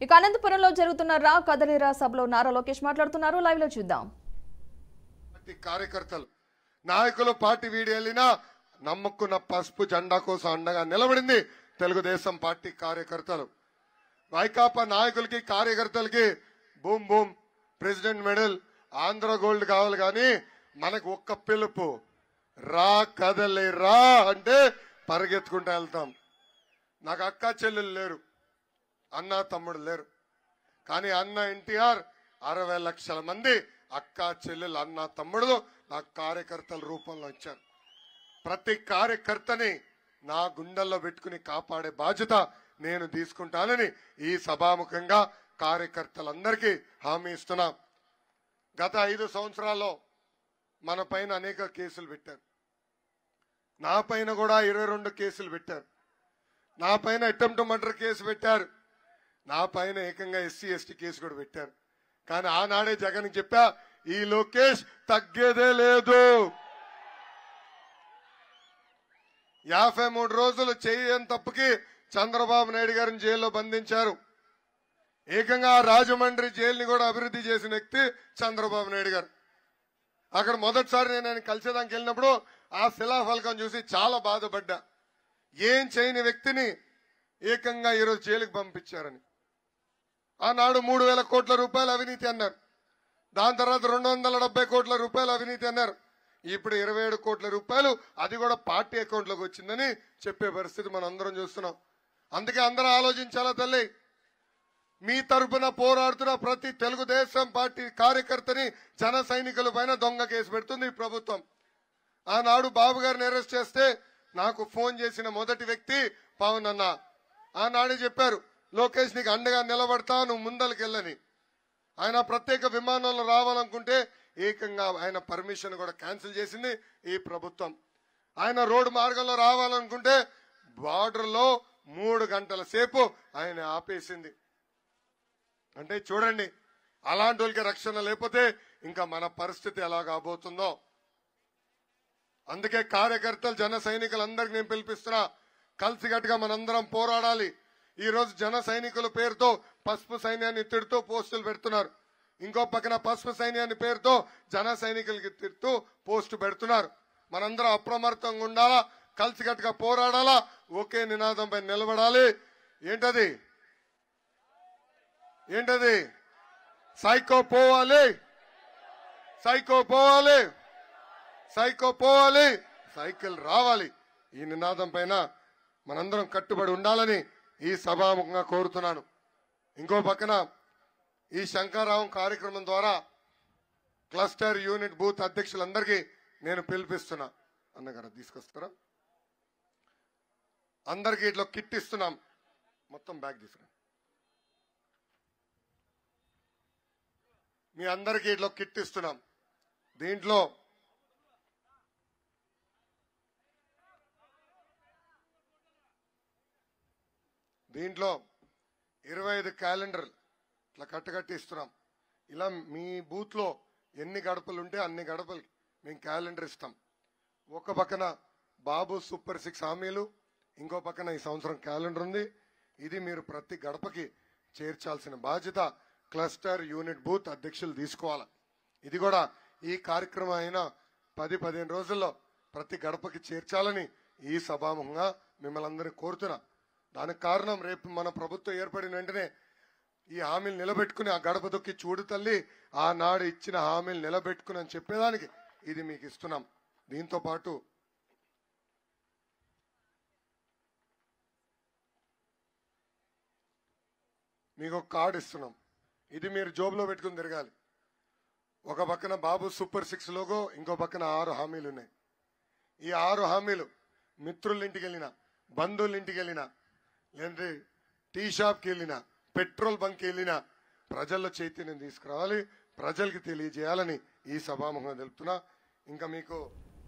ఇక అనంతపురంలో జరుగుతున్న రా కదలిరా సభలో నారా లోకేష్ మాట్లాడుతున్నారు. లైవ్ లో చూద్దాం. కార్యకర్తలు నాయకులు పార్టీ వీడి వెళ్ళినా నమ్ముకున్న పసుపు జెండా కోసం అండగా నిలబడింది తెలుగుదేశం పార్టీ కార్యకర్తలు. వైకాపా నాయకులకి కార్యకర్తలకి boom boom president medal Andhra gold కావాలి, కానీ మనకు ఒక్క పిలుపు రా కదలి రా అంటే పరిగెత్తుకుంటూ వెళ్తాం. నాకు అక్క చెల్లెలు లేరు, అన్న తమ్ముడు లేరు, కానీ అన్న ఎన్టీఆర్ 60 లక్షల మంది అక్క చెల్లెలు అన్న తమ్ముడు నాకు కార్యకర్తల రూపంలో ఇచ్చారు. ప్రతి కార్యకర్తని నా గుండెల్లో పెట్టుకుని కాపాడే బాధ్యత నేను తీసుకుంటానని ఈ సభాముఖంగా కార్యకర్తలందరికీ హామీ ఇస్తున్నా. గత 5 సంవత్సరాల్లో మన పైన అనేక కేసులు పెట్టారు. నా పైన కూడా 22 కేసులు పెట్టారు. నా పైన అటెంప్ట్ మర్డర్ కేసు పెట్టారు. నా పైన ఏకంగా ఎస్సీ ఎస్టీ కేసు కూడా పెట్టారు. కానీ ఆనాడే జగన్ చెప్పా, ఈ లోకేష్ తగ్గేదే లేదు. 53 రోజులు చేయని తప్పుకి చంద్రబాబు నాయుడు గారిని జైల్లో బంధించారు. ఏకంగా రాజమండ్రి జైలుని కూడా అభివృద్ధి చేసిన వ్యక్తి చంద్రబాబు నాయుడు గారు. అక్కడ మొదటిసారి నేను ఆయన కలిసేదానికి వెళ్ళినప్పుడు ఆ శిలాఫలకం చూసి చాలా బాధపడ్డా. ఏం చేయని వ్యక్తిని ఏకంగా ఈరోజు జైలుకి పంపించారని. ఆనాడు 3,000 కోట్ల రూపాయలు అవినీతి అన్నారు. దాని తర్వాత 270 కోట్ల రూపాయలు అవినీతి అన్నారు. ఇప్పుడు 27 కోట్ల రూపాయలు, అది కూడా పార్టీ అకౌంట్లోకి వచ్చిందని చెప్పే పరిస్థితి మనం అందరం చూస్తున్నాం. అందుకే అందరూ ఆలోచించాలా తల్లి. మీ తరపున పోరాడుతున్న ప్రతి తెలుగుదేశం పార్టీ కార్యకర్తని జన సైనికుల పైన దొంగ కేసు పెడుతుంది ఈ ప్రభుత్వం. ఆనాడు బాబు గారిని అరెస్ట్ చేస్తే నాకు ఫోన్ చేసిన మొదటి వ్యక్తి పవన్ అన్న. ఆనాడు చెప్పారు, లోకేష్ నీకు అండగా నిలబడతా, నువ్వు ముందలకెళ్ళని. ఆయన ప్రత్యేక విమానంలో రావాలనుకుంటే ఏకంగా ఆయన పర్మిషన్ కూడా క్యాన్సిల్ చేసింది ఈ ప్రభుత్వం. ఆయన రోడ్డు మార్గంలో రావాలనుకుంటే బార్డర్లో 3 గంటల సేపు ఆయన ఆపేసింది. అంటే చూడండి, అలాంటి వాళ్ళకి రక్షణ లేకపోతే ఇంకా మన పరిస్థితి ఎలా కాబోతుందో. అందుకే కార్యకర్తలు జన సైనికులందరికీ నేను పిలిపిస్తున్నా, కలిసికట్టుగా మనందరం పోరాడాలి. ఈ రోజు జన సైనికుల పేరుతో పసుపు సైన్యాన్ని తిడుతూ పోస్టులు పెడుతున్నారు. ఇంకో పక్కన పసుపు సైన్యాన్ని పేరుతో జన సైనికులకి తిడుతూ పోస్టు పెడుతున్నారు. మనందరం అప్రమత్తంగా ఉండాలా, కలిసికట్టుగా పోరాడాలా, ఒకే నినాదంపై నిలబడాలి. ఏంటది ఏంటది సైకో పోవాలి, సైకో పోవాలి, సైకో పోవాలి, సైకిల్ రావాలి. ఈ నినాదం పైన మనందరం కట్టుబడి ఉండాలని ఈ సభాముఖంగా కోరుతున్నాను. ఇంకో పక్కన ఈ శంకరరావు కార్యక్రమం ద్వారా క్లస్టర్ యూనిట్ బూత్ అధ్యక్షులందరికీ నేను పిలిపిస్తున్నా. అన్నగారు తీసుకొస్తారా? అందరికీ ఇట్లా కిట్ ఇస్తున్నాం. మొత్తం బ్యాగ్ తీసుకురా. మీ అందరికీ ఇట్లా కిట్ ఇస్తున్నాం. దీంట్లో దీంట్లో 25 క్యాలెండర్ ఇట్లా కట్టకట్టి ఇస్తున్నాం. ఇలా మీ బూత్ లో ఎన్ని గడపలు ఉంటే అన్ని గడపలకి మేము క్యాలెండర్ ఇస్తాం. ఒక పక్కన బాబు సూపర్ 6 హామీలు, ఇంకో పక్కన ఈ సంవత్సరం క్యాలెండర్ ఉంది. ఇది మీరు ప్రతి గడపకి చేర్చాల్సిన బాధ్యత క్లస్టర్ యూనిట్ బూత్ అధ్యక్షులు తీసుకోవాలి. ఇది కూడా ఈ కార్యక్రమం అయిన 10-15 రోజుల్లో ప్రతి గడపకి చేర్చాలని ఈ సభాముఖంగా మిమ్మల్ని అందరినీ కోరుతున్నా. దానికి కారణం, రేపు మన ప్రభుత్వం ఏర్పడిన వెంటనే ఈ హామీలు నిలబెట్టుకుని ఆ గడప దొక్కి చూడు తల్లి, ఆనాడు ఇచ్చిన హామీలు నిలబెట్టుకుని అని చెప్పేదానికి ఇది మీకు ఇస్తున్నాం. దీంతో పాటు మీకు ఒక కార్డు ఇస్తున్నాం. ఇది మీరు జోబులో పెట్టుకుని తిరగాలి. ఒక పక్కన బాబు సూపర్ 6 లోగో, ఇంకో పక్కన 6 హామీలు ఉన్నాయి. ఈ 6 హామీలు మిత్రుల ఇంటికి వెళ్ళినా, బంధువుల ఇంటికి వెళ్ళినా, లేదంటే టీ షాప్కి వెళ్ళినా, పెట్రోల్ బంక్కి వెళ్ళినా ప్రజల్లో చైతన్యం తీసుకురావాలి, ప్రజలకి తెలియజేయాలని ఈ సభాముఖంగా తెలుపుతున్నా. ఇంకా మీకు